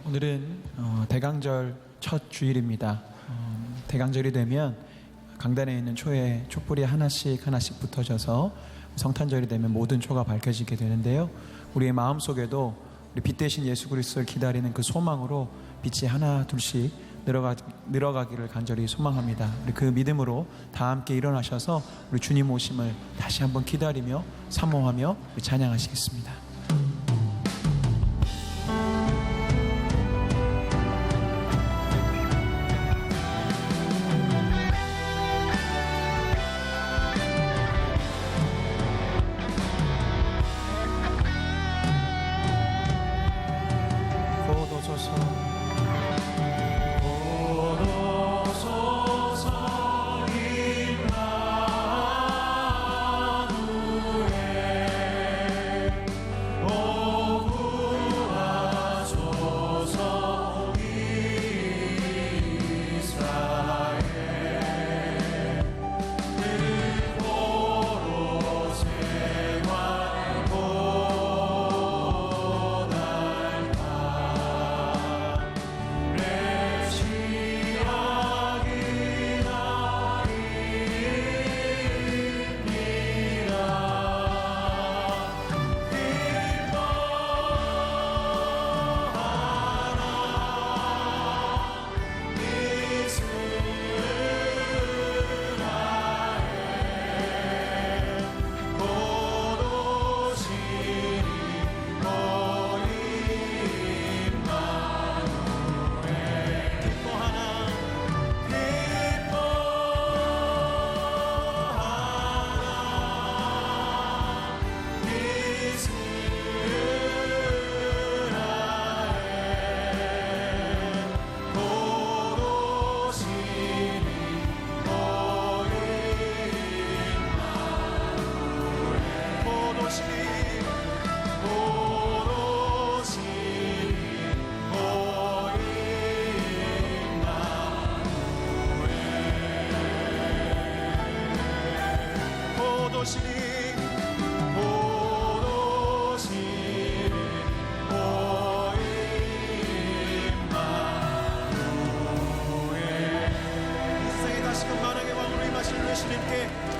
오늘은 대강절 첫 주일입니다. 대강절이 되면 강단에 있는 초에 촛불이 하나씩 붙어져서 성탄절이 되면 모든 초가 밝혀지게 되는데요. 우리의 마음속에도 우리 빛 대신 예수 그리스도를 기다리는 그 소망으로 빛이 하나 둘씩 늘어가기를 간절히 소망합니다. 우리 그 믿음으로 다 함께 일어나셔서 우리 주님 오심을 다시 한번 기다리며 사모하며 찬양하시겠습니다.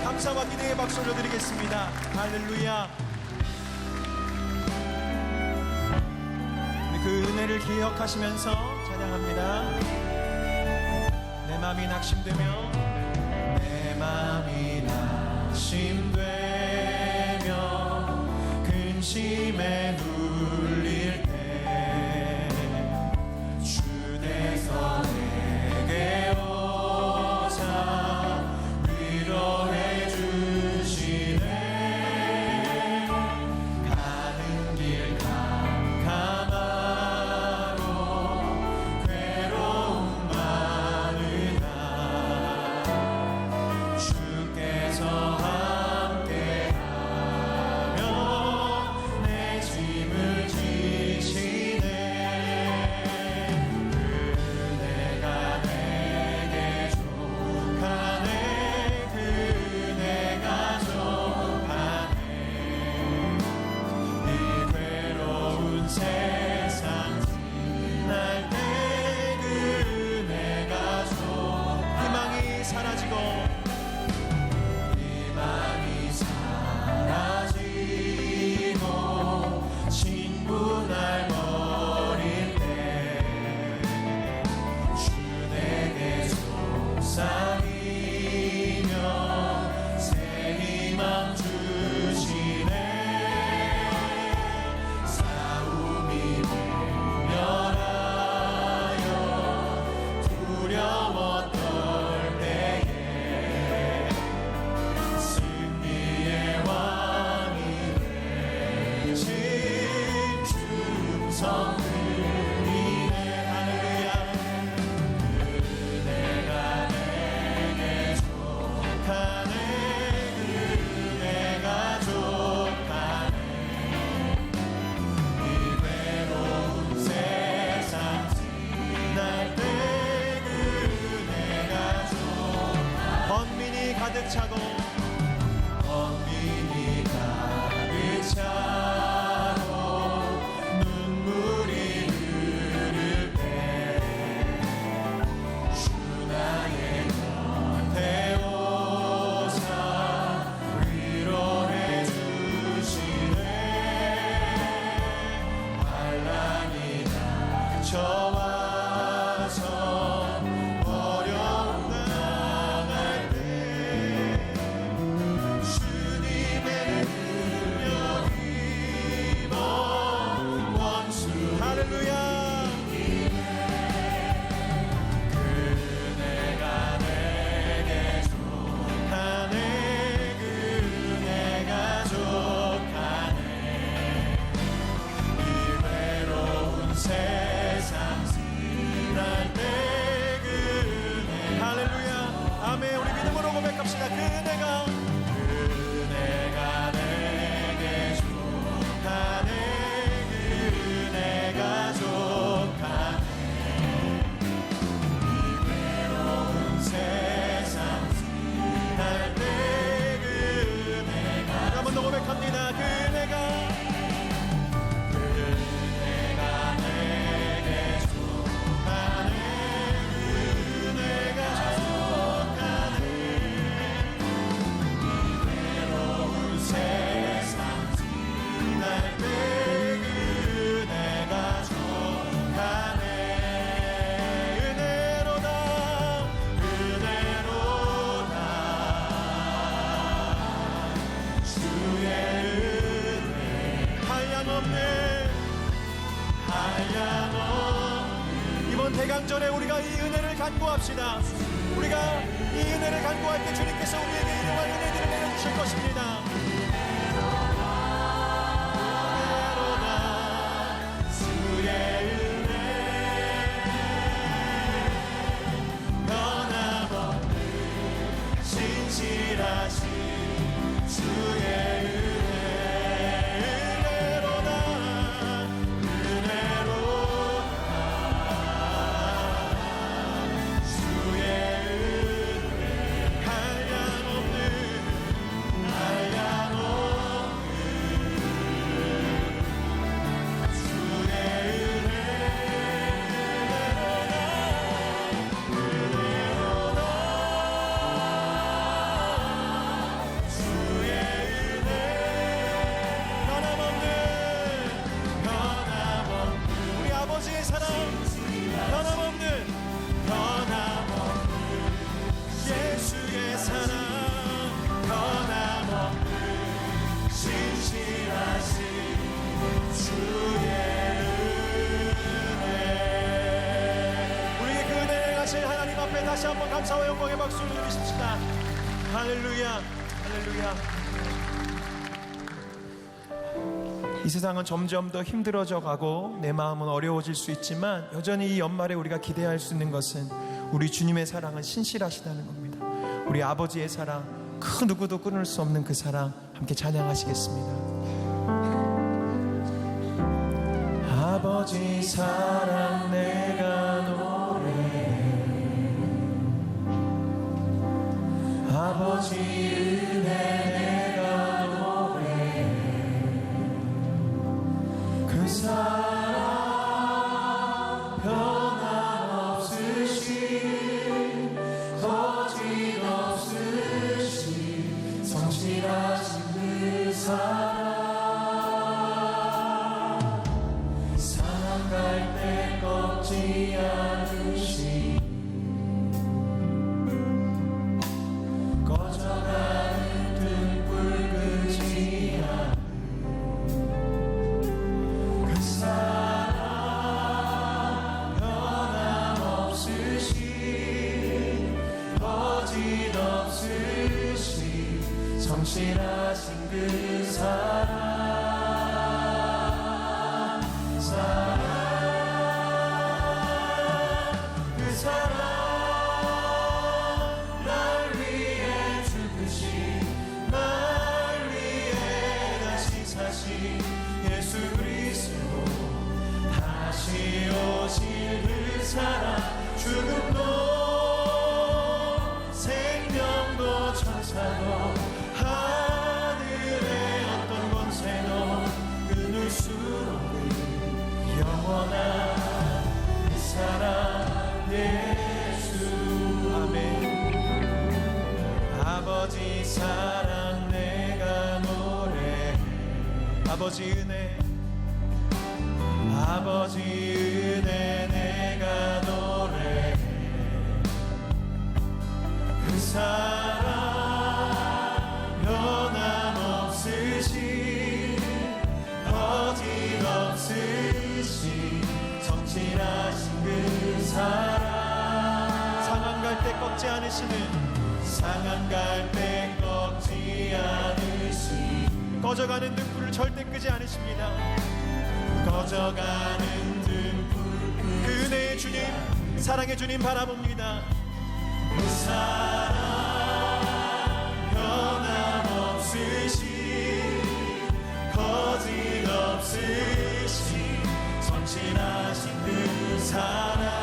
감사와 기대의 박수 올려드리겠습니다. 할렐루야. 그 은혜를 기억하시면서 찬양합니다. 내 마음이 낙심되며 내 마음이 낙심되며 근심에 눌릴 때 주께서 내게 오자 위로해 주시네. 가는 길 캄캄하고 괴로움 많으나 주께서 함께하며 내 짐을 뭉쳐와서 어려움 당할 때 주님의 능력 입어 원수 할렐루야 그네가 내게 족하네 그네가 족하네 이 외로운 세상 지날 때 그네 할렐루야 아멘 우리 믿음으로 고백합시다 그네가 내게 족하네 그네가 족하네 이 외로운 세상 지날 때 그네가 한 번 더 고백합니다 그네가 내게 족하네 그네가 족하네 이 외로운 세상 지날 때 그네가 족하네 은혜로다 은혜로다 주의 은혜 한량없네 한량없네 이번 대강절에 우리가 이 은혜를 간구합시다 우리가 이 은혜를 간구할 때 주님께서 우리에게 일용할 은혜들을 내려주실 것입니다 은혜로다 주의 은혜 변함없는 신실하신 주의 은혜로다 은혜로다 주의 은혜 한량없는 주의 은혜로다 은혜로다 주의 은혜 변함없는 우리 아버지의 사랑 변함없는 예수의 사랑 변함없는 신실하신 주의 은혜 우리에게 그 은혜를 가신 하나님 앞에 다시 한번 감사와 영광의 박수를 드리십시다 할렐루야 할렐루야 이 세상은 점점 더 힘들어져 가고 내 마음은 어려워질 수 있지만 여전히 이 연말에 우리가 기대할 수 있는 것은 우리 주님의 사랑은 신실하시다는 겁니다. 우리 아버지의 사랑, 그 누구도 끊을 수 없는 그 사랑 함께 찬양하시겠습니다. 아버지 사랑 내가 노래해 아버지 은혜 내가 노래해 그 사랑 변함없으신 거짓없으신 성실하신 그 사랑 갈대 꺾지 않으신 꺼져가는 등불 끄지 않은 그 사랑 변함없으신 거짓없으신 성실하신 그 사랑 그 사랑 날 위해 죽으신 날 위해 다시 사신 예수 그리스도 다시 오실 그 사랑 죽음도 생명도 천사도 하늘의 어떤 권세도 끊을 수 없는 영원한 그 사랑 예수 아멘 아버지 사랑 내가 노래해 아버지 은혜 아버지 은혜 꺾지 않으시는 상한 갈대 꺾지 않으시는 꺼져가는 등불을 절대 끄지 않으십니다. 꺼져가는 등불 그 은혜의 주님, 사랑의 주님 바라봅니다. 그 사랑 변함없으시 거짓없으시 성실하신 그 사랑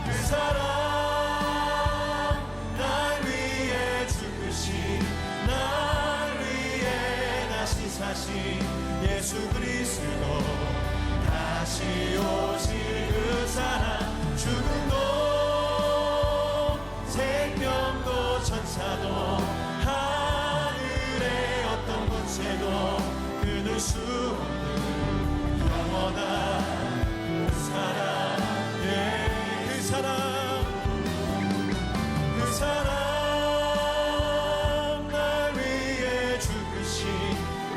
그 사랑 날 위해 죽으신 날 위해 다시 사신 예수 그리스도 다시 오실 그 사랑 죽음도 생명도 천사도 하늘의 어떤 권세도 끊을 수 없는 영원한 그 사랑 그 사랑 그 사랑 날 위해 죽으신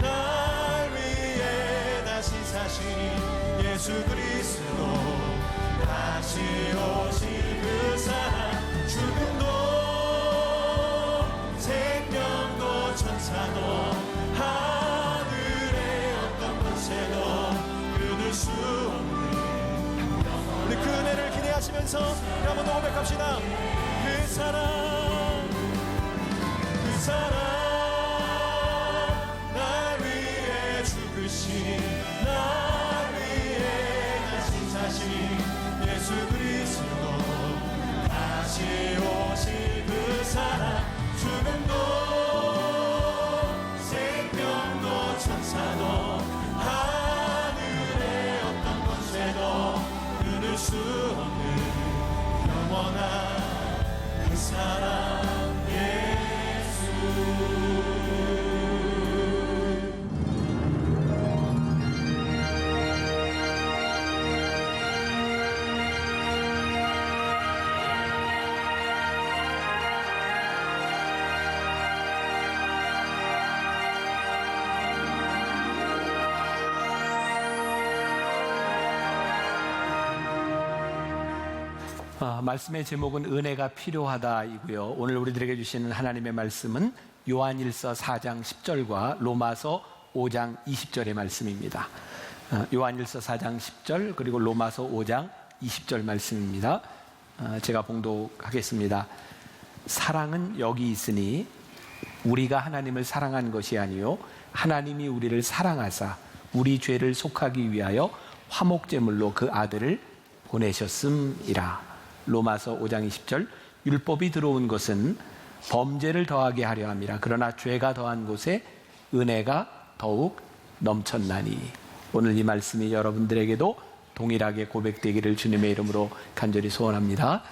날 위해 다시 사신 예수 그리스도 다시 오실 그 사랑 죽음도 생명도 천사도 하늘의 어떤 권세도 끊을 수 없는 우리 그 은혜를 기대하시면서 우리 한번 더 고백합시다. 그 사랑 그 사랑 날 위해 죽으신 날 위해 다시 사신 예수 그리스도 다시 오실 그 사랑 죽음도 생명도 천사도 하늘의 어떤 권세도 끊을 수 없는 영원한 그 사랑 예수. 말씀의 제목은 은혜가 필요하다이고요. 오늘 우리들에게 주시는 하나님의 말씀은 요한일서 4장 10절과 로마서 5장 20절의 말씀입니다. 요한일서 4장 10절 그리고 로마서 5장 20절 말씀입니다. 제가 봉독하겠습니다. 사랑은 여기 있으니 우리가 하나님을 사랑한 것이 아니요 하나님이 우리를 사랑하사 우리 죄를 속하기 위하여 화목제물로 그 아들을 보내셨음이라. 로마서 5장 20절 율법이 들어온 것은 범죄를 더하게 하려 함이라. 그러나 죄가 더한 곳에 은혜가 더욱 넘쳤나니. 오늘 이 말씀이 여러분들에게도 동일하게 고백되기를 주님의 이름으로 간절히 소원합니다.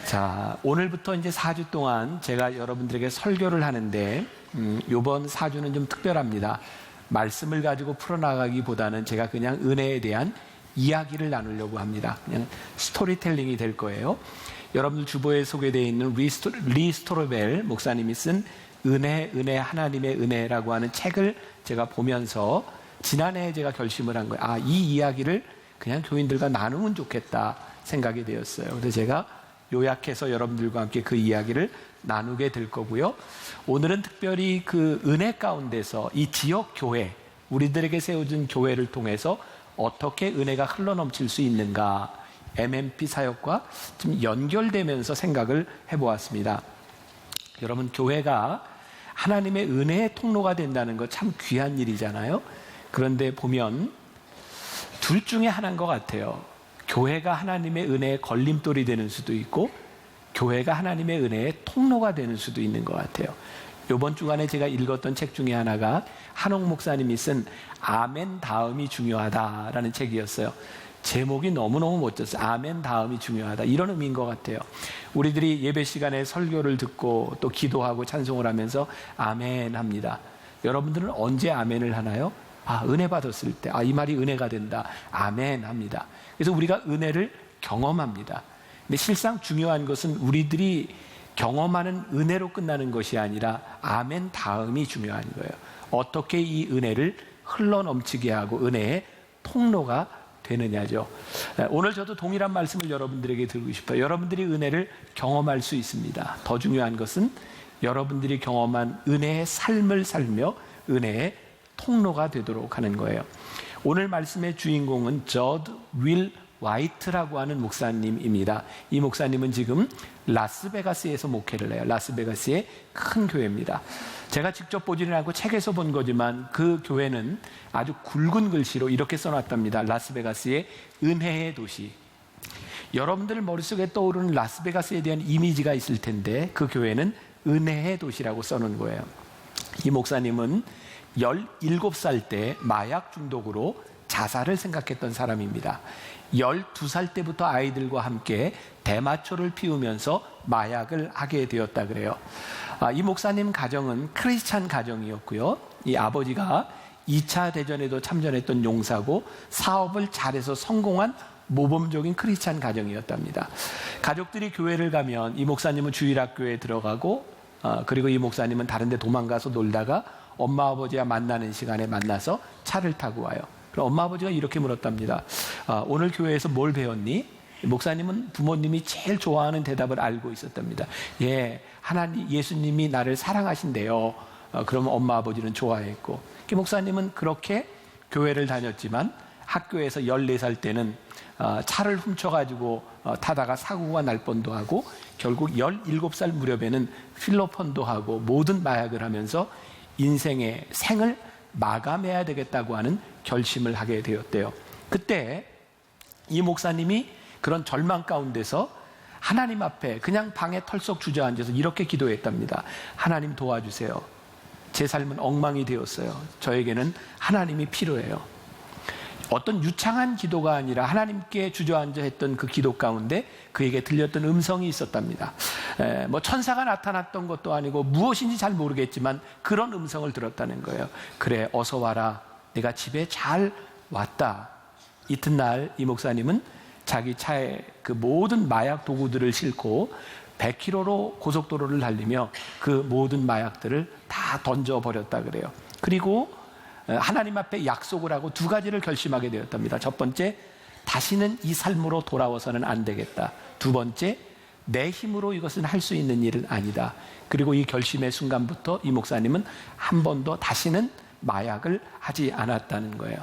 자, 오늘부터 이제 4주 동안 제가 여러분들에게 설교를 하는데 이번 4주는 좀 특별합니다. 말씀을 가지고 풀어나가기보다는 제가 그냥 은혜에 대한 이야기를 나누려고 합니다. 그냥 스토리텔링이 될 거예요. 여러분들 주보에 소개되어 있는 리 스토르벨 목사님이 쓴 은혜 하나님의 은혜라고 하는 책을 제가 보면서 지난해 제가 결심을 한 거예요. 이 이야기를 그냥 교인들과 나누면 좋겠다 생각이 되었어요. 그래서 제가 요약해서 여러분들과 함께 그 이야기를 나누게 될 거고요. 오늘은 특별히 그 은혜 가운데서 이 지역 교회, 우리들에게 세워진 교회를 통해서 어떻게 은혜가 흘러넘칠 수 있는가, MMP 사역과 좀 연결되면서 생각을 해보았습니다. 여러분, 교회가 하나님의 은혜의 통로가 된다는 거 참 귀한 일이잖아요. 그런데 보면 둘 중에 하나인 것 같아요. 교회가 하나님의 은혜의 걸림돌이 되는 수도 있고 교회가 하나님의 은혜의 통로가 되는 수도 있는 것 같아요. 이번 주간에 제가 읽었던 책 중에 하나가 한옥 목사님이 쓴 아멘 다음이 중요하다라는 책이었어요. 제목이 너무너무 멋졌어요. 아멘 다음이 중요하다. 이런 의미인 것 같아요. 우리들이 예배 시간에 설교를 듣고 또 기도하고 찬송을 하면서 아멘 합니다. 여러분들은 언제 아멘을 하나요? 은혜 받았을 때, 이 말이 은혜가 된다. 아멘 합니다. 그래서 우리가 은혜를 경험합니다. 근데 실상 중요한 것은 우리들이 경험하는 은혜로 끝나는 것이 아니라 아멘 다음이 중요한 거예요. 어떻게 이 은혜를 흘러넘치게 하고 은혜의 통로가 되느냐죠. 오늘 저도 동일한 말씀을 여러분들에게 드리고 싶어요. 여러분들이 은혜를 경험할 수 있습니다. 더 중요한 것은 여러분들이 경험한 은혜의 삶을 살며 은혜의 통로가 되도록 하는 거예요. 오늘 말씀의 주인공은 저드 윌 와이트라고 하는 목사님입니다. 이 목사님은 지금 라스베가스에서 목회를 해요. 라스베가스의 큰 교회입니다. 제가 직접 보지는 않고 책에서 본 거지만 그 교회는 아주 굵은 글씨로 이렇게 써놨답니다. 라스베가스의 은혜의 도시. 여러분들 머릿속에 떠오르는 라스베가스에 대한 이미지가 있을 텐데 그 교회는 은혜의 도시라고 써놓은 거예요. 이 목사님은 17살 때 마약 중독으로 자살을 생각했던 사람입니다. 12살 때부터 아이들과 함께 대마초를 피우면서 마약을 하게 되었다 그래요. 이 목사님 가정은 크리스찬 가정이었고요. 이 아버지가 2차 대전에도 참전했던 용사고 사업을 잘해서 성공한 모범적인 크리스찬 가정이었답니다. 가족들이 교회를 가면 이 목사님은 주일학교에 들어가고 그리고 이 목사님은 다른 데 도망가서 놀다가 엄마 아버지와 만나는 시간에 만나서 차를 타고 와요. 그럼 엄마 아버지가 이렇게 물었답니다. 오늘 교회에서 뭘 배웠니? 목사님은 부모님이 제일 좋아하는 대답을 알고 있었답니다. 예, 하나님 예수님이 나를 사랑하신대요. 그러면 엄마 아버지는 좋아했고, 목사님은 그렇게 교회를 다녔지만 학교에서 14살 때는 차를 훔쳐가지고 타다가 사고가 날 뻔도 하고 결국 17살 무렵에는 필로폰도 하고 모든 마약을 하면서 인생의 생을 마감해야 되겠다고 하는 결심을 하게 되었대요. 그때 이 목사님이 그런 절망 가운데서 하나님 앞에 그냥 방에 털썩 주저앉아서 이렇게 기도했답니다. 하나님 도와주세요. 제 삶은 엉망이 되었어요. 저에게는 하나님이 필요해요. 어떤 유창한 기도가 아니라 하나님께 주저앉아 했던 그 기도 가운데 그에게 들렸던 음성이 있었답니다. 뭐 천사가 나타났던 것도 아니고 무엇인지 잘 모르겠지만 그런 음성을 들었다는 거예요. 그래, 어서 와라. 내가 집에 잘 왔다. 이튿날 이 목사님은 자기 차에 그 모든 마약 도구들을 싣고 100km로 고속도로를 달리며 그 모든 마약들을 다 던져버렸다 그래요. 그리고 하나님 앞에 약속을 하고 두 가지를 결심하게 되었답니다. 첫 번째, 다시는 이 삶으로 돌아와서는 안 되겠다. 두 번째, 내 힘으로 이것은 할 수 있는 일은 아니다. 그리고 이 결심의 순간부터 이 목사님은 한 번도 다시는 마약을 하지 않았다는 거예요.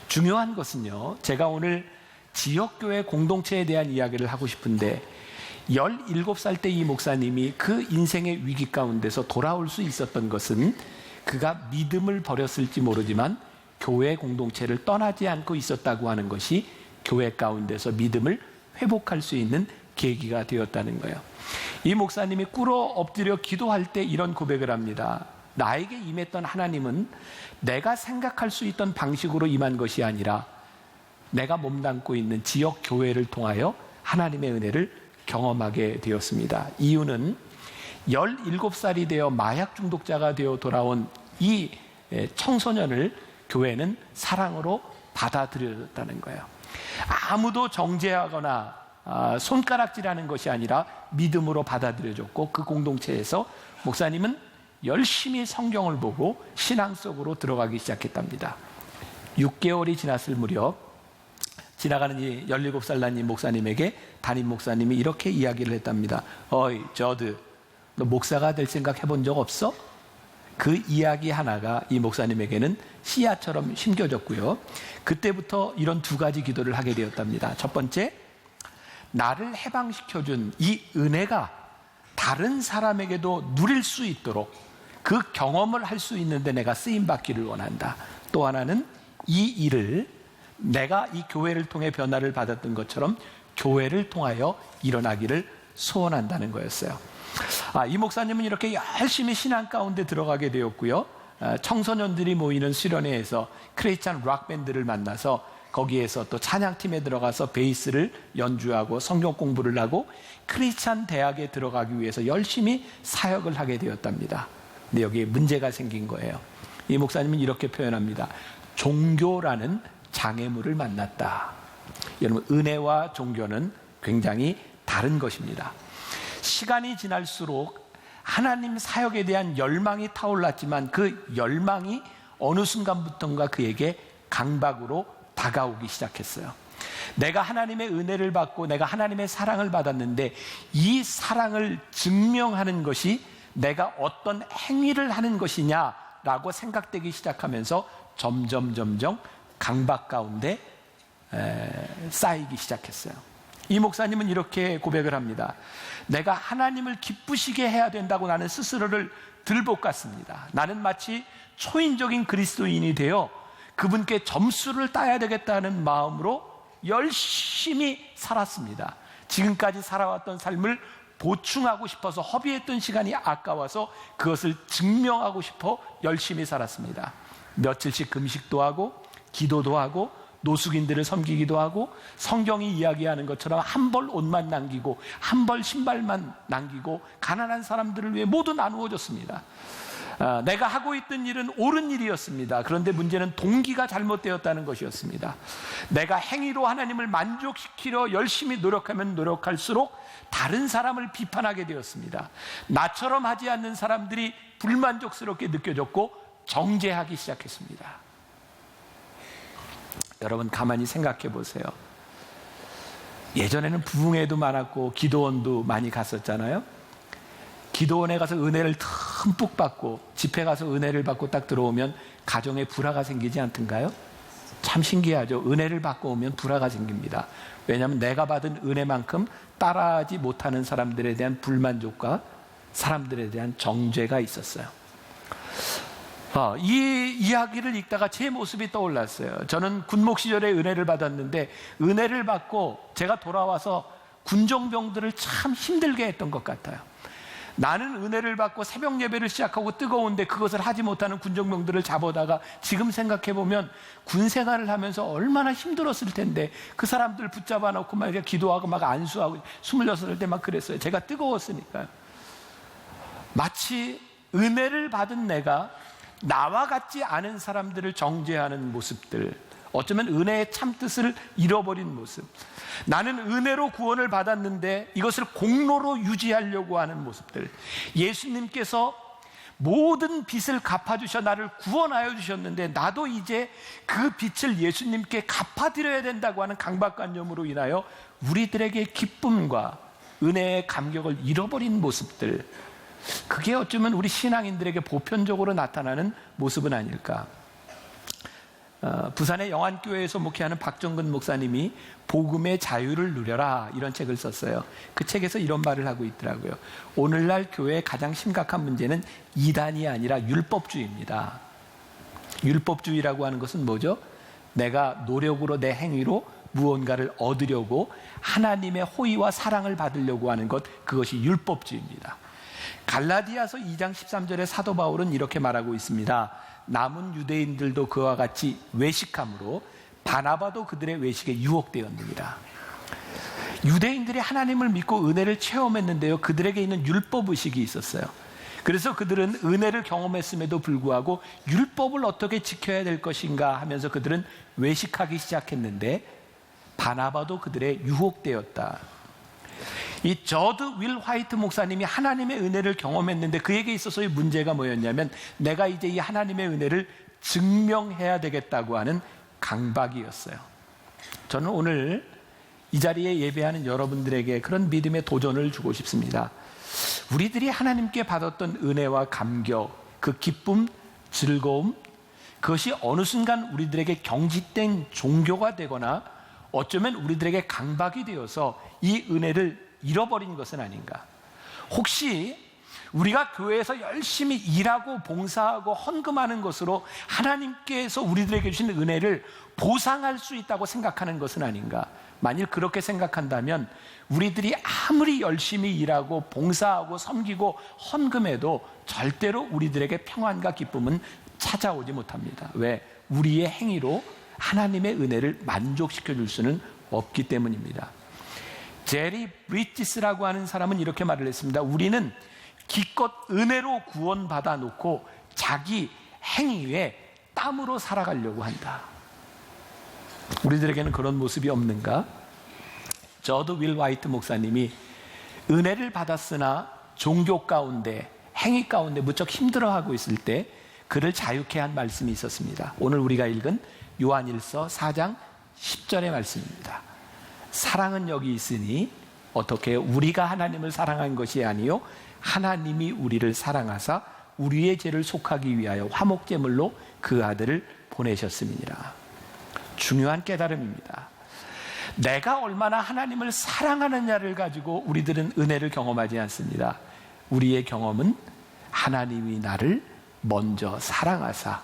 중요한 것은요, 제가 오늘 지역교회 공동체에 대한 이야기를 하고 싶은데 17살 때 이 목사님이 그 인생의 위기 가운데서 돌아올 수 있었던 것은 그가 믿음을 버렸을지 모르지만 교회 공동체를 떠나지 않고 있었다고 하는 것이 교회 가운데서 믿음을 회복할 수 있는 계기가 되었다는 거예요. 이 목사님이 꿇어 엎드려 기도할 때 이런 고백을 합니다. 나에게 임했던 하나님은 내가 생각할 수 있던 방식으로 임한 것이 아니라 내가 몸담고 있는 지역 교회를 통하여 하나님의 은혜를 경험하게 되었습니다. 이유는 17살이 되어 마약 중독자가 되어 돌아온 이 청소년을 교회는 사랑으로 받아들였다는 거예요. 아무도 정죄하거나 손가락질하는 것이 아니라 믿음으로 받아들여졌고 그 공동체에서 목사님은 열심히 성경을 보고 신앙 속으로 들어가기 시작했답니다. 6개월이 지났을 무렵 지나가는 이 17살 난 이 목사님에게 담임 목사님이 이렇게 이야기를 했답니다. 어이 저드, 너 목사가 될 생각 해본 적 없어? 그 이야기 하나가 이 목사님에게는 씨앗처럼 심겨졌고요. 그때부터 이런 두 가지 기도를 하게 되었답니다. 첫 번째, 나를 해방시켜준 이 은혜가 다른 사람에게도 누릴 수 있도록 그 경험을 할 수 있는데 내가 쓰임받기를 원한다. 또 하나는 이 일을 내가 이 교회를 통해 변화를 받았던 것처럼 교회를 통하여 일어나기를 소원한다는 거였어요. 이 목사님은 이렇게 열심히 신앙 가운데 들어가게 되었고요. 청소년들이 모이는 수련회에서 크리스찬 락 밴드를 만나서 거기에서 또 찬양팀에 들어가서 베이스를 연주하고 성경 공부를 하고 크리스찬 대학에 들어가기 위해서 열심히 사역을 하게 되었답니다. 근데 여기에 문제가 생긴 거예요. 이 목사님은 이렇게 표현합니다. 종교라는 장애물을 만났다. 여러분, 은혜와 종교는 굉장히 다른 것입니다. 시간이 지날수록 하나님 사역에 대한 열망이 타올랐지만 그 열망이 어느 순간부터인가 그에게 강박으로 다가오기 시작했어요. 내가 하나님의 은혜를 받고 내가 하나님의 사랑을 받았는데 이 사랑을 증명하는 것이 내가 어떤 행위를 하는 것이냐라고 생각되기 시작하면서 점점 강박 가운데 쌓이기 시작했어요. 이 목사님은 이렇게 고백을 합니다. 내가 하나님을 기쁘시게 해야 된다고 나는 스스로를 들볶았습니다. 나는 마치 초인적인 그리스도인이 되어 그분께 점수를 따야 되겠다는 마음으로 열심히 살았습니다. 지금까지 살아왔던 삶을 보충하고 싶어서 허비했던 시간이 아까워서 그것을 증명하고 싶어 열심히 살았습니다. 며칠씩 금식도 하고 기도도 하고 노숙인들을 섬기기도 하고 성경이 이야기하는 것처럼 한 벌 옷만 남기고 한 벌 신발만 남기고 가난한 사람들을 위해 모두 나누어 줬습니다. 내가 하고 있던 일은 옳은 일이었습니다. 그런데 문제는 동기가 잘못되었다는 것이었습니다. 내가 행위로 하나님을 만족시키려 열심히 노력하면 노력할수록 다른 사람을 비판하게 되었습니다. 나처럼 하지 않는 사람들이 불만족스럽게 느껴졌고 정죄하기 시작했습니다. 여러분 가만히 생각해 보세요. 예전에는 부흥회도 많았고 기도원도 많이 갔었잖아요. 기도원에 가서 은혜를 듬뿍 받고 집회 가서 은혜를 받고 딱 들어오면 가정에 불화가 생기지 않던가요? 참 신기하죠. 은혜를 받고 오면 불화가 생깁니다. 왜냐하면 내가 받은 은혜만큼 따라하지 못하는 사람들에 대한 불만족과 사람들에 대한 정죄가 있었어요. 이 이야기를 읽다가 제 모습이 떠올랐어요. 저는 군목 시절에 은혜를 받았는데 은혜를 받고 제가 돌아와서 군종병들을 참 힘들게 했던 것 같아요. 나는 은혜를 받고 새벽 예배를 시작하고 뜨거운데 그것을 하지 못하는 군종병들을 잡아다가 지금 생각해보면 군 생활을 하면서 얼마나 힘들었을 텐데 그 사람들 붙잡아 놓고 막 이렇게 기도하고 막 안수하고 26살 때 막 그랬어요. 제가 뜨거웠으니까요. 마치 은혜를 받은 내가 나와 같지 않은 사람들을 정죄하는 모습들, 어쩌면 은혜의 참뜻을 잃어버린 모습, 나는 은혜로 구원을 받았는데 이것을 공로로 유지하려고 하는 모습들, 예수님께서 모든 빚을 갚아주셔 나를 구원하여 주셨는데 나도 이제 그 빚을 예수님께 갚아드려야 된다고 하는 강박관념으로 인하여 우리들에게 기쁨과 은혜의 감격을 잃어버린 모습들, 그게 어쩌면 우리 신앙인들에게 보편적으로 나타나는 모습은 아닐까. 부산의 영안교회에서 목회하는 박정근 목사님이 복음의 자유를 누려라 이런 책을 썼어요. 그 책에서 이런 말을 하고 있더라고요. 오늘날 교회의 가장 심각한 문제는 이단이 아니라 율법주의입니다. 율법주의라고 하는 것은 뭐죠? 내가 노력으로 내 행위로 무언가를 얻으려고 하나님의 호의와 사랑을 받으려고 하는 것, 그것이 율법주의입니다. 갈라디아서 2장 13절에 사도 바울은 이렇게 말하고 있습니다. 남은 유대인들도 그와 같이 외식함으로 바나바도 그들의 외식에 유혹되었느니라. 유대인들이 하나님을 믿고 은혜를 체험했는데요, 그들에게 있는 율법의식이 있었어요. 그래서 그들은 은혜를 경험했음에도 불구하고 율법을 어떻게 지켜야 될 것인가 하면서 그들은 외식하기 시작했는데 바나바도 그들의 유혹되었다. 이 저드 윌 화이트 목사님이 하나님의 은혜를 경험했는데 그에게 있어서의 문제가 뭐였냐면 내가 이제 이 하나님의 은혜를 증명해야 되겠다고 하는 강박이었어요. 저는 오늘 이 자리에 예배하는 여러분들에게 그런 믿음의 도전을 주고 싶습니다. 우리들이 하나님께 받았던 은혜와 감격, 그 기쁨, 즐거움, 그것이 어느 순간 우리들에게 경직된 종교가 되거나 어쩌면 우리들에게 강박이 되어서 이 은혜를 잃어버린 것은 아닌가. 혹시 우리가 교회에서 열심히 일하고 봉사하고 헌금하는 것으로 하나님께서 우리들에게 주신 은혜를 보상할 수 있다고 생각하는 것은 아닌가. 만일 그렇게 생각한다면 우리들이 아무리 열심히 일하고 봉사하고 섬기고 헌금해도 절대로 우리들에게 평안과 기쁨은 찾아오지 못합니다. 왜? 우리의 행위로 하나님의 은혜를 만족시켜 줄 수는 없기 때문입니다. 제리 브리티스라고 하는 사람은 이렇게 말을 했습니다. 우리는 기껏 은혜로 구원받아 놓고 자기 행위에 땀으로 살아가려고 한다. 우리들에게는 그런 모습이 없는가? 저드 윌 화이트 목사님이 은혜를 받았으나 종교 가운데 행위 가운데 무척 힘들어하고 있을 때 그를 자유케 한 말씀이 있었습니다. 오늘 우리가 읽은 요한일서 4장 10절의 말씀입니다. 사랑은 여기 있으니 어떻게 우리가 하나님을 사랑한 것이 아니요 하나님이 우리를 사랑하사 우리의 죄를 속하기 위하여 화목제물로 그 아들을 보내셨음이니라. 중요한 깨달음입니다. 내가 얼마나 하나님을 사랑하느냐를 가지고 우리들은 은혜를 경험하지 않습니다. 우리의 경험은 하나님이 나를 먼저 사랑하사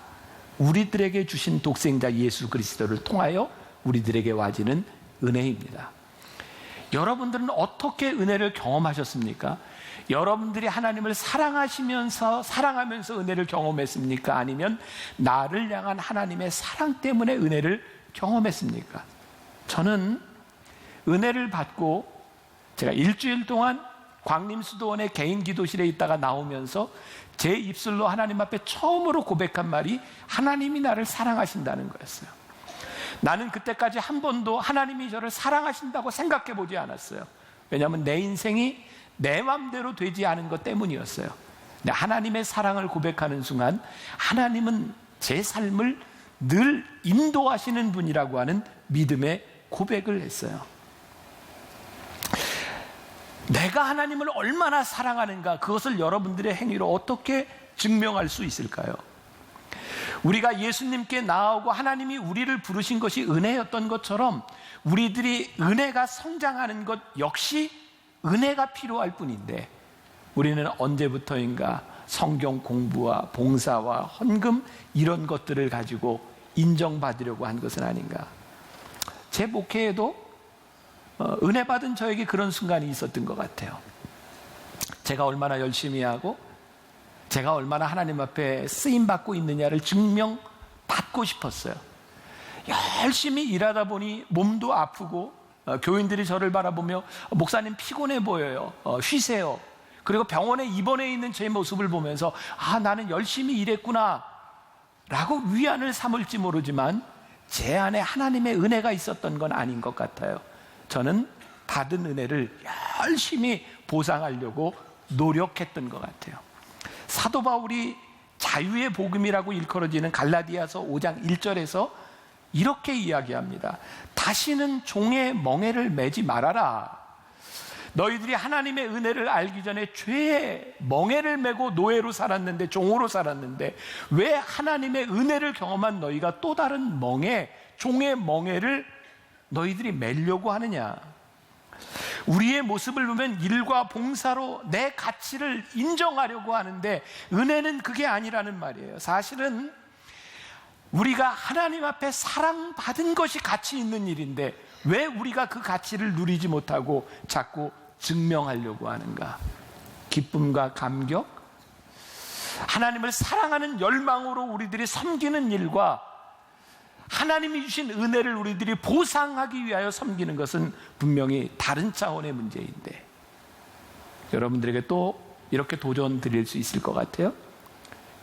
우리들에게 주신 독생자 예수 그리스도를 통하여 우리들에게 와지는 은혜입니다. 여러분들은 어떻게 은혜를 경험하셨습니까? 여러분들이 하나님을 사랑하면서 은혜를 경험했습니까? 아니면 나를 향한 하나님의 사랑 때문에 은혜를 경험했습니까? 저는 은혜를 받고 제가 일주일 동안 광림수도원의 개인 기도실에 있다가 나오면서 제 입술로 하나님 앞에 처음으로 고백한 말이 하나님이 나를 사랑하신다는 거였어요. 나는 그때까지 한 번도 하나님이 저를 사랑하신다고 생각해 보지 않았어요. 왜냐하면 내 인생이 내 맘대로 되지 않은 것 때문이었어요. 근데 하나님의 사랑을 고백하는 순간 하나님은 제 삶을 늘 인도하시는 분이라고 하는 믿음의 고백을 했어요. 내가 하나님을 얼마나 사랑하는가, 그것을 여러분들의 행위로 어떻게 증명할 수 있을까요? 우리가 예수님께 나아오고 하나님이 우리를 부르신 것이 은혜였던 것처럼 우리들이 은혜가 성장하는 것 역시 은혜가 필요할 뿐인데, 우리는 언제부터인가 성경 공부와 봉사와 헌금 이런 것들을 가지고 인정받으려고 한 것은 아닌가. 제 목회에도 은혜 받은 저에게 그런 순간이 있었던 것 같아요. 제가 얼마나 열심히 하고 제가 얼마나 하나님 앞에 쓰임받고 있느냐를 증명받고 싶었어요. 열심히 일하다 보니 몸도 아프고 교인들이 저를 바라보며 목사님 피곤해 보여요. 쉬세요. 그리고 병원에 입원해 있는 제 모습을 보면서 나는 열심히 일했구나 라고 위안을 삼을지 모르지만 제 안에 하나님의 은혜가 있었던 건 아닌 것 같아요. 저는 받은 은혜를 열심히 보상하려고 노력했던 것 같아요. 사도 바울이 자유의 복음이라고 일컬어지는 갈라디아서 5장 1절에서 이렇게 이야기합니다. 다시는 종의 멍에를 매지 말아라. 너희들이 하나님의 은혜를 알기 전에 죄의 멍에를 메고 노예로 살았는데, 종으로 살았는데 왜 하나님의 은혜를 경험한 너희가 또 다른 멍에, 종의 멍에를 너희들이 매려고 하느냐. 우리의 모습을 보면 일과 봉사로 내 가치를 인정하려고 하는데 은혜는 그게 아니라는 말이에요. 사실은 우리가 하나님 앞에 사랑받은 것이 가치 있는 일인데 왜 우리가 그 가치를 누리지 못하고 자꾸 증명하려고 하는가? 기쁨과 감격, 하나님을 사랑하는 열망으로 우리들이 섬기는 일과 하나님이 주신 은혜를 우리들이 보상하기 위하여 섬기는 것은 분명히 다른 차원의 문제인데, 여러분들에게 또 이렇게 도전 드릴 수 있을 것 같아요.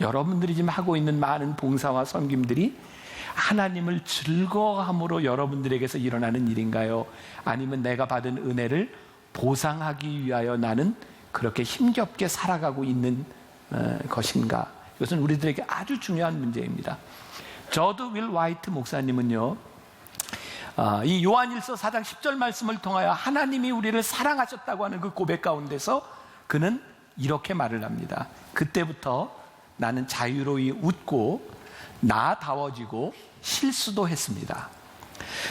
여러분들이 지금 하고 있는 많은 봉사와 섬김들이 하나님을 즐거워함으로 여러분들에게서 일어나는 일인가요? 아니면 내가 받은 은혜를 보상하기 위하여 나는 그렇게 힘겹게 살아가고 있는 것인가? 이것은 우리들에게 아주 중요한 문제입니다. 저드 윌 화이트 목사님은요, 이 요한일서 4장 10절 말씀을 통하여 하나님이 우리를 사랑하셨다고 하는 그 고백 가운데서 그는 이렇게 말을 합니다. 그때부터 나는 자유로이 웃고 나다워지고 실수도 했습니다.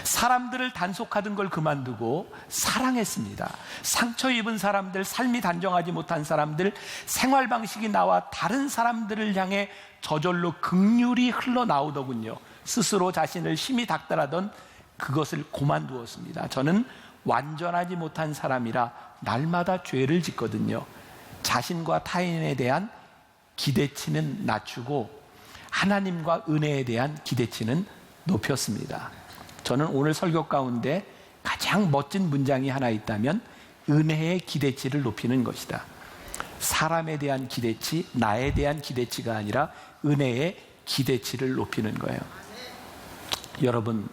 사람들을 단속하던 걸 그만두고 사랑했습니다. 상처 입은 사람들, 삶이 단정하지 못한 사람들, 생활 방식이 나와 다른 사람들을 향해 저절로 긍휼이 흘러나오더군요. 스스로 자신을 심히 닥달하던 그것을 그만두었습니다. 저는 완전하지 못한 사람이라 날마다 죄를 짓거든요. 자신과 타인에 대한 기대치는 낮추고 하나님과 은혜에 대한 기대치는 높였습니다. 저는 오늘 설교 가운데 가장 멋진 문장이 하나 있다면 은혜의 기대치를 높이는 것이다. 사람에 대한 기대치, 나에 대한 기대치가 아니라 은혜의 기대치를 높이는 거예요. 여러분,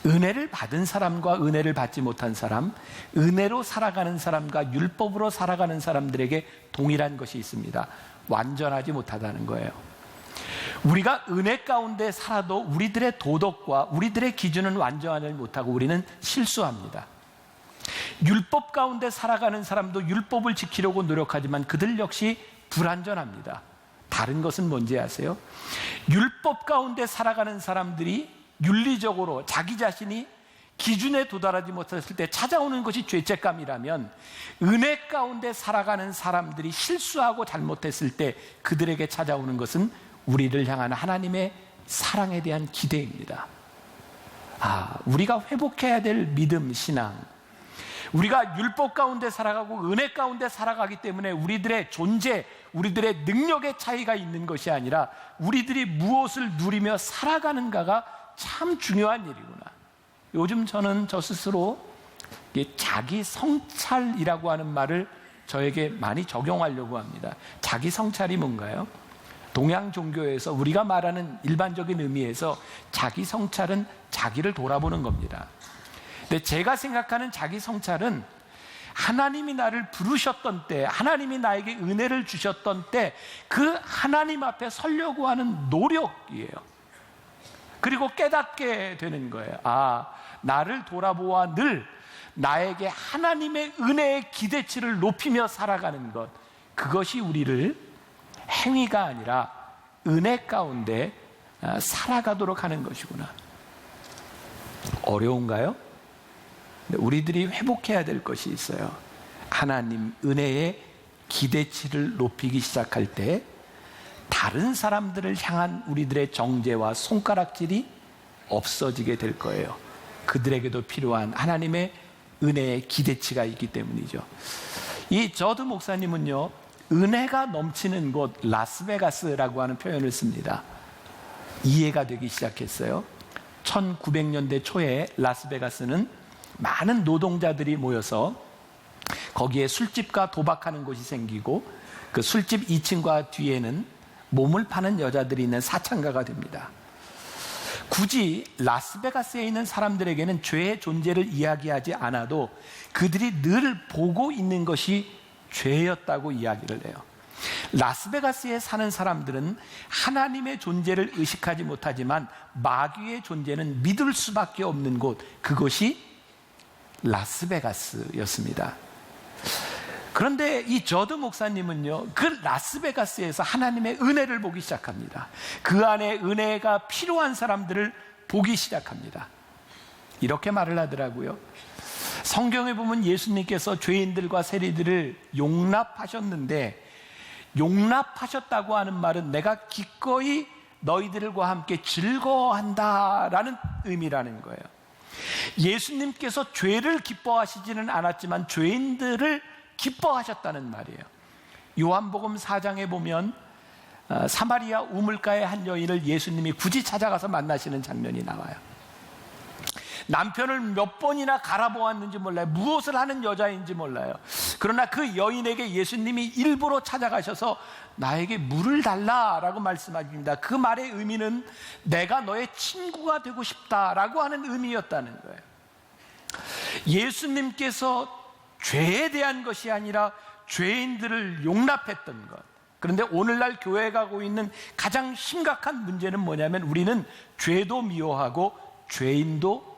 은혜를 받은 사람과 은혜를 받지 못한 사람, 은혜로 살아가는 사람과 율법으로 살아가는 사람들에게 동일한 것이 있습니다. 완전하지 못하다는 거예요. 우리가 은혜 가운데 살아도 우리들의 도덕과 우리들의 기준은 완전하지 못하고 우리는 실수합니다. 율법 가운데 살아가는 사람도 율법을 지키려고 노력하지만 그들 역시 불완전합니다. 다른 것은 뭔지 아세요? 율법 가운데 살아가는 사람들이 윤리적으로 자기 자신이 기준에 도달하지 못했을 때 찾아오는 것이 죄책감이라면, 은혜 가운데 살아가는 사람들이 실수하고 잘못했을 때 그들에게 찾아오는 것은 우리를 향한 하나님의 사랑에 대한 기대입니다. 우리가 회복해야 될 믿음, 신앙, 우리가 율법 가운데 살아가고 은혜 가운데 살아가기 때문에 우리들의 존재, 우리들의 능력의 차이가 있는 것이 아니라 우리들이 무엇을 누리며 살아가는가가 참 중요한 일이구나. 요즘 저는 저 스스로 자기 성찰이라고 하는 말을 저에게 많이 적용하려고 합니다. 자기 성찰이 뭔가요? 동양 종교에서 우리가 말하는 일반적인 의미에서 자기 성찰은 자기를 돌아보는 겁니다. 근데 제가 생각하는 자기 성찰은 하나님이 나를 부르셨던 때, 하나님이 나에게 은혜를 주셨던 때 그 하나님 앞에 서려고 하는 노력이에요. 그리고 깨닫게 되는 거예요. 나를 돌아보아 늘 나에게 하나님의 은혜의 기대치를 높이며 살아가는 것, 그것이 우리를 행위가 아니라 은혜 가운데 살아가도록 하는 것이구나. 어려운가요? 우리들이 회복해야 될 것이 있어요. 하나님 은혜의 기대치를 높이기 시작할 때 다른 사람들을 향한 우리들의 정죄와 손가락질이 없어지게 될 거예요. 그들에게도 필요한 하나님의 은혜의 기대치가 있기 때문이죠. 이 저드 목사님은요, 은혜가 넘치는 곳 라스베가스라고 하는 표현을 씁니다. 이해가 되기 시작했어요. 1900년대 초에 라스베가스는 많은 노동자들이 모여서 거기에 술집과 도박하는 곳이 생기고 그 술집 2층과 뒤에는 몸을 파는 여자들이 있는 사창가가 됩니다. 굳이 라스베가스에 있는 사람들에게는 죄의 존재를 이야기하지 않아도 그들이 늘 보고 있는 것이 죄였다고 이야기를 해요. 라스베가스에 사는 사람들은 하나님의 존재를 의식하지 못하지만 마귀의 존재는 믿을 수밖에 없는 곳, 그것이 라스베가스였습니다. 그런데 이 저드 목사님은요, 그 라스베가스에서 하나님의 은혜를 보기 시작합니다. 그 안에 은혜가 필요한 사람들을 보기 시작합니다. 이렇게 말을 하더라고요. 성경에 보면 예수님께서 죄인들과 세리들을 용납하셨는데, 용납하셨다고 하는 말은 내가 기꺼이 너희들과 함께 즐거워한다라는 의미라는 거예요. 예수님께서 죄를 기뻐하시지는 않았지만 죄인들을 기뻐하셨다는 말이에요. 요한복음 4장에 보면 사마리아 우물가의 한 여인을 예수님이 굳이 찾아가서 만나시는 장면이 나와요. 남편을 몇 번이나 갈아보았는지 몰라요. 무엇을 하는 여자인지 몰라요. 그러나 그 여인에게 예수님이 일부러 찾아가셔서 나에게 물을 달라라고 말씀하십니다. 그 말의 의미는 내가 너의 친구가 되고 싶다라고 하는 의미였다는 거예요. 예수님께서 죄에 대한 것이 아니라 죄인들을 용납했던 것. 그런데 오늘날 교회에 가고 있는 가장 심각한 문제는 뭐냐면 우리는 죄도 미워하고 죄인도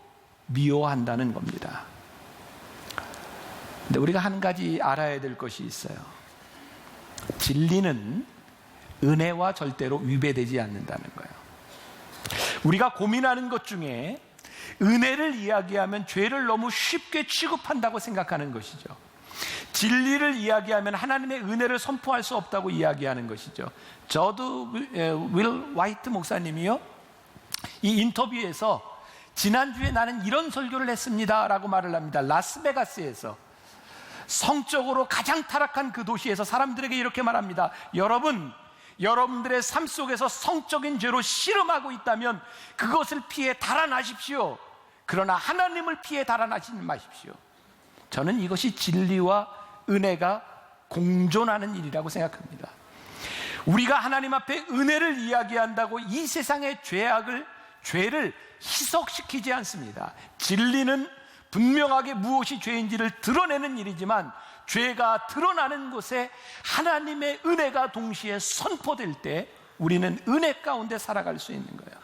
미워한다는 겁니다. 근데 우리가 한 가지 알아야 될 것이 있어요. 진리는 은혜와 절대로 위배되지 않는다는 거예요. 우리가 고민하는 것 중에 은혜를 이야기하면 죄를 너무 쉽게 취급한다고 생각하는 것이죠. 진리를 이야기하면 하나님의 은혜를 선포할 수 없다고 이야기하는 것이죠. 저도 윌 화이트 목사님이요, 이 인터뷰에서 지난주에 나는 이런 설교를 했습니다 라고 말을 합니다. 라스베가스에서 성적으로 가장 타락한 그 도시에서 사람들에게 이렇게 말합니다. 여러분들의 삶 속에서 성적인 죄로 씨름하고 있다면 그것을 피해 달아나십시오. 그러나 하나님을 피해 달아나시지 마십시오. 저는 이것이 진리와 은혜가 공존하는 일이라고 생각합니다. 우리가 하나님 앞에 은혜를 이야기한다고 이 세상의 죄를 희석시키지 않습니다. 진리는 분명하게 무엇이 죄인지를 드러내는 일이지만 죄가 드러나는 곳에 하나님의 은혜가 동시에 선포될 때 우리는 은혜 가운데 살아갈 수 있는 거예요.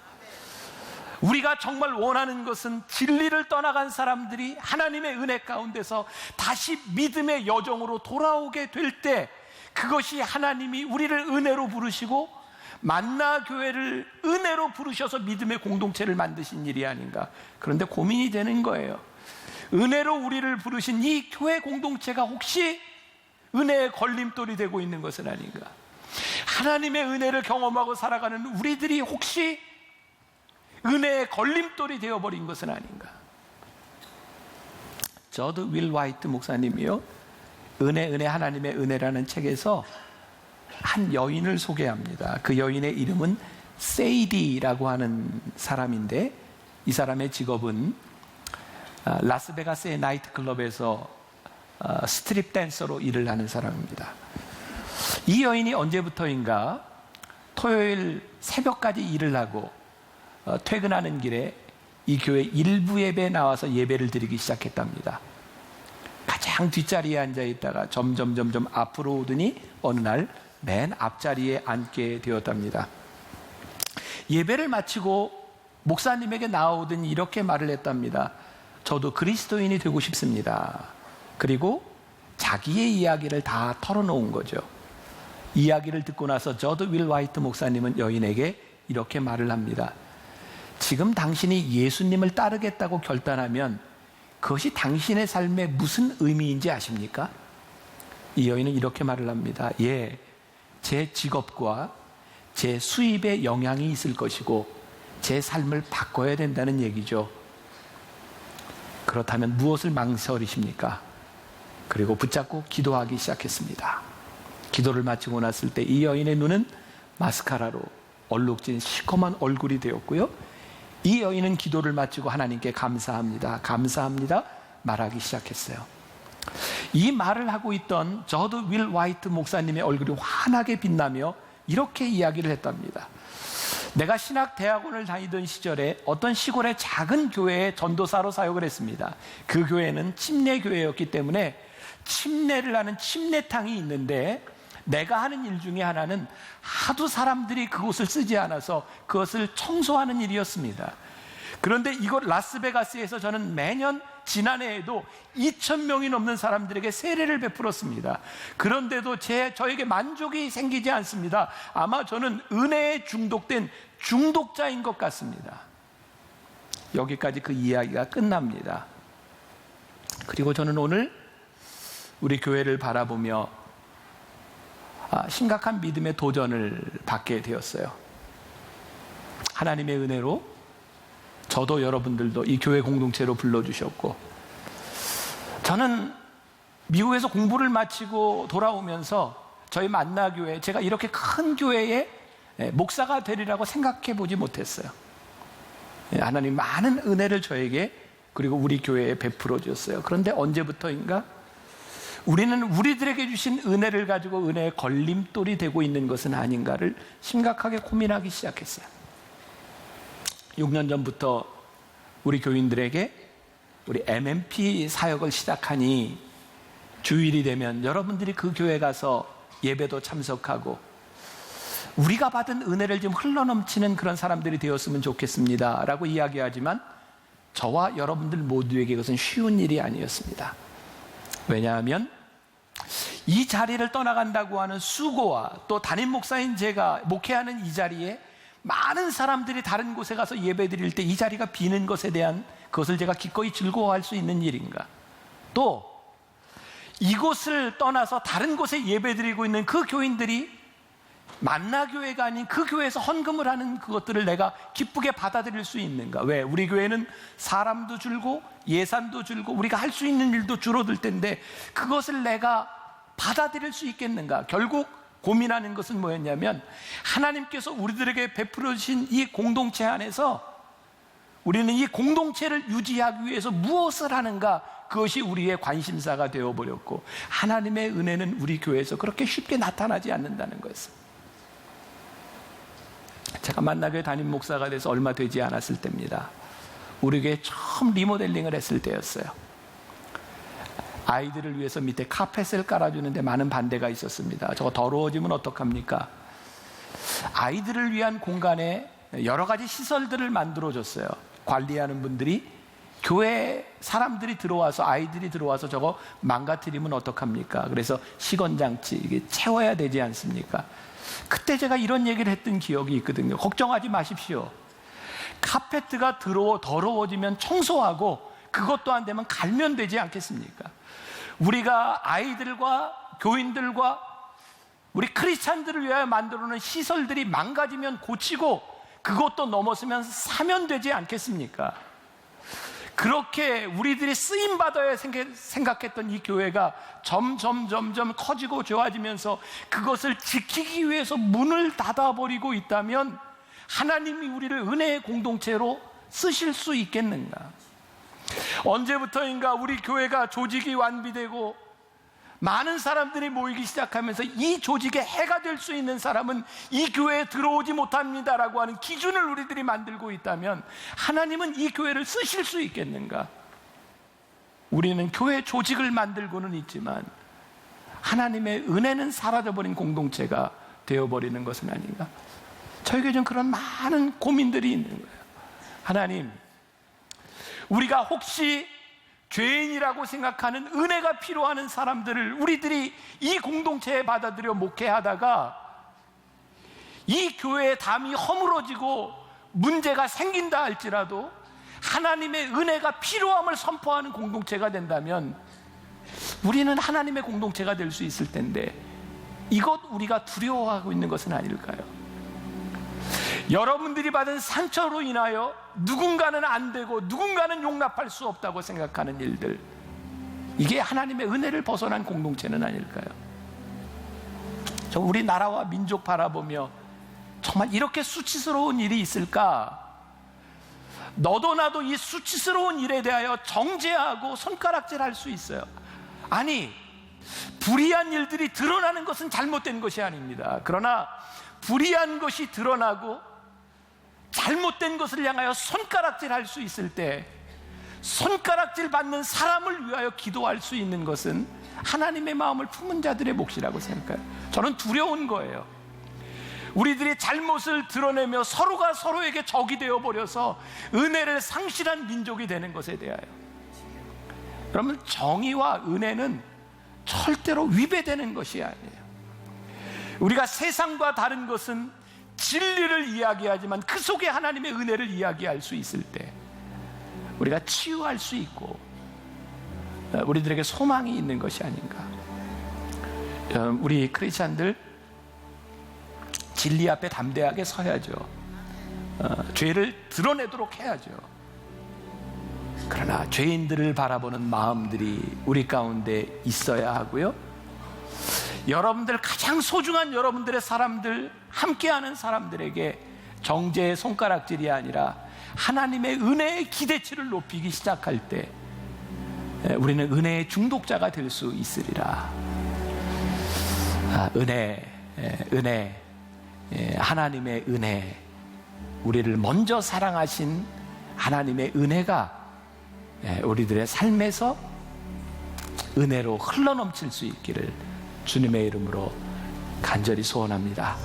우리가 정말 원하는 것은 진리를 떠나간 사람들이 하나님의 은혜 가운데서 다시 믿음의 여정으로 돌아오게 될 때, 그것이 하나님이 우리를 은혜로 부르시고 만나 교회를 은혜로 부르셔서 믿음의 공동체를 만드신 일이 아닌가. 그런데 고민이 되는 거예요. 은혜로 우리를 부르신 이 교회 공동체가 혹시 은혜의 걸림돌이 되고 있는 것은 아닌가. 하나님의 은혜를 경험하고 살아가는 우리들이 혹시 은혜의 걸림돌이 되어버린 것은 아닌가. 저도 윌 화이트 목사님이요, 은혜 하나님의 은혜라는 책에서 한 여인을 소개합니다. 그 여인의 이름은 세이디라고 하는 사람인데, 이 사람의 직업은 라스베가스의 나이트클럽에서 스트립 댄서로 일을 하는 사람입니다. 이 여인이 언제부터인가 토요일 새벽까지 일을 하고 퇴근하는 길에 이 교회 일부 예배에 나와서 예배를 드리기 시작했답니다. 가장 뒷자리에 앉아 있다가 점점 앞으로 오더니 어느 날 맨 앞자리에 앉게 되었답니다. 예배를 마치고 목사님에게 나오더니 이렇게 말을 했답니다. 저도 그리스도인이 되고 싶습니다. 그리고 자기의 이야기를 다 털어놓은 거죠. 이야기를 듣고 나서 저도 윌 화이트 목사님은 여인에게 이렇게 말을 합니다. 지금 당신이 예수님을 따르겠다고 결단하면 그것이 당신의 삶에 무슨 의미인지 아십니까? 이 여인은 이렇게 말을 합니다. 예, 제 직업과 제 수입에 영향이 있을 것이고 제 삶을 바꿔야 된다는 얘기죠. 그렇다면 무엇을 망설이십니까? 그리고 붙잡고 기도하기 시작했습니다. 기도를 마치고 났을 때 이 여인의 눈은 마스카라로 얼룩진 시커먼 얼굴이 되었고요, 이 여인은 기도를 마치고 하나님께 감사합니다, 감사합니다 말하기 시작했어요. 이 말을 하고 있던 저도 윌 화이트 목사님의 얼굴이 환하게 빛나며 이렇게 이야기를 했답니다. 내가 신학대학원을 다니던 시절에 어떤 시골의 작은 교회에 전도사로 사역을 했습니다. 그 교회는 침례교회였기 때문에 침례를 하는 침례탕이 있는데, 내가 하는 일 중에 하나는 하도 사람들이 그곳을 쓰지 않아서 그것을 청소하는 일이었습니다. 그런데 이곳 라스베가스에서 저는 매년 지난해에도 2,000명이 넘는 사람들에게 세례를 베풀었습니다. 그런데도 저에게 만족이 생기지 않습니다. 아마 저는 은혜에 중독된 중독자인 것 같습니다. 여기까지 그 이야기가 끝납니다. 그리고 저는 오늘 우리 교회를 바라보며 심각한 믿음의 도전을 받게 되었어요. 하나님의 은혜로 저도 여러분들도 이 교회 공동체로 불러주셨고, 저는 미국에서 공부를 마치고 돌아오면서 저희 만나교회, 제가 이렇게 큰 교회에 목사가 되리라고 생각해 보지 못했어요. 하나님 많은 은혜를 저에게 그리고 우리 교회에 베풀어 주셨어요. 그런데 언제부터인가 우리는 우리들에게 주신 은혜를 가지고 은혜의 걸림돌이 되고 있는 것은 아닌가를 심각하게 고민하기 시작했어요. 6년 전부터 우리 교인들에게 우리 MMP 사역을 시작하니 주일이 되면 여러분들이 그 교회 가서 예배도 참석하고 우리가 받은 은혜를 좀 흘러넘치는 그런 사람들이 되었으면 좋겠습니다 라고 이야기하지만, 저와 여러분들 모두에게 그것은 쉬운 일이 아니었습니다. 왜냐하면 이 자리를 떠나간다고 하는 수고와 또 담임 목사인 제가 목회하는 이 자리에 많은 사람들이 다른 곳에 가서 예배 드릴 때 이 자리가 비는 것에 대한 그것을 제가 기꺼이 즐거워할 수 있는 일인가, 또 이곳을 떠나서 다른 곳에 예배 드리고 있는 그 교인들이 만나교회가 아닌 그 교회에서 헌금을 하는 그것들을 내가 기쁘게 받아들일 수 있는가. 왜? 우리 교회는 사람도 줄고 예산도 줄고 우리가 할 수 있는 일도 줄어들 텐데 그것을 내가 받아들일 수 있겠는가. 결국 고민하는 것은 뭐였냐면, 하나님께서 우리들에게 베풀어 주신 이 공동체 안에서 우리는 이 공동체를 유지하기 위해서 무엇을 하는가, 그것이 우리의 관심사가 되어버렸고, 하나님의 은혜는 우리 교회에서 그렇게 쉽게 나타나지 않는다는 것을. 제가 만나교회 담임 목사가 돼서 얼마 되지 않았을 때입니다. 우리 교회 처음 리모델링을 했을 때였어요. 아이들을 위해서 밑에 카펫을 깔아주는데 많은 반대가 있었습니다. 저거 더러워지면 어떡합니까? 아이들을 위한 공간에 여러 가지 시설들을 만들어줬어요. 관리하는 분들이 교회 사람들이 들어와서, 아이들이 들어와서 저거 망가뜨리면 어떡합니까? 그래서 시건장치 이게 채워야 되지 않습니까? 그때 제가 이런 얘기를 했던 기억이 있거든요. 걱정하지 마십시오. 카페트가 더러워지면 청소하고 그것도 안 되면 갈면 되지 않겠습니까? 우리가 아이들과 교인들과 우리 크리스찬들을 위하여 만들어놓은 시설들이 망가지면 고치고 그것도 넘어서면 사면 되지 않겠습니까? 그렇게 우리들이 쓰임받아야 생각했던 이 교회가 점점 커지고 좋아지면서 그것을 지키기 위해서 문을 닫아버리고 있다면 하나님이 우리를 은혜의 공동체로 쓰실 수 있겠는가? 언제부터인가 우리 교회가 조직이 완비되고 많은 사람들이 모이기 시작하면서 이 조직에 해가 될 수 있는 사람은 이 교회에 들어오지 못합니다라고 하는 기준을 우리들이 만들고 있다면 하나님은 이 교회를 쓰실 수 있겠는가? 우리는 교회 조직을 만들고는 있지만 하나님의 은혜는 사라져버린 공동체가 되어버리는 것은 아닌가? 저에게 좀 그런 많은 고민들이 있는 거예요. 하나님, 우리가 혹시 죄인이라고 생각하는 은혜가 필요한 사람들을 우리들이 이 공동체에 받아들여 목회하다가 이 교회의 담이 허물어지고 문제가 생긴다 할지라도 하나님의 은혜가 필요함을 선포하는 공동체가 된다면 우리는 하나님의 공동체가 될 수 있을 텐데 이것 우리가 두려워하고 있는 것은 아닐까요? 여러분들이 받은 상처로 인하여 누군가는 안 되고 누군가는 용납할 수 없다고 생각하는 일들, 이게 하나님의 은혜를 벗어난 공동체는 아닐까요? 저 우리 나라와 민족 바라보며 정말 이렇게 수치스러운 일이 있을까? 너도 나도 이 수치스러운 일에 대하여 정죄하고 손가락질할 수 있어요. 아니, 불의한 일들이 드러나는 것은 잘못된 것이 아닙니다. 그러나 불의한 것이 드러나고 잘못된 것을 향하여 손가락질할 수 있을 때 손가락질 받는 사람을 위하여 기도할 수 있는 것은 하나님의 마음을 품은 자들의 몫이라고 생각해요. 저는 두려운 거예요. 우리들이 잘못을 드러내며 서로가 서로에게 적이 되어버려서 은혜를 상실한 민족이 되는 것에 대하여. 여러분, 정의와 은혜는 절대로 위배되는 것이 아니에요. 우리가 세상과 다른 것은 진리를 이야기하지만 그 속에 하나님의 은혜를 이야기할 수 있을 때 우리가 치유할 수 있고 우리들에게 소망이 있는 것이 아닌가. 우리 크리스찬들 진리 앞에 담대하게 서야죠. 죄를 드러내도록 해야죠. 그러나 죄인들을 바라보는 마음들이 우리 가운데 있어야 하고요. 여러분들 가장 소중한 여러분들의 사람들, 함께하는 사람들에게 정죄의 손가락질이 아니라 하나님의 은혜의 기대치를 높이기 시작할 때 우리는 은혜의 중독자가 될 수 있으리라. 은혜, 하나님의 은혜, 우리를 먼저 사랑하신 하나님의 은혜가 우리들의 삶에서 은혜로 흘러넘칠 수 있기를 주님의 이름으로 간절히 소원합니다.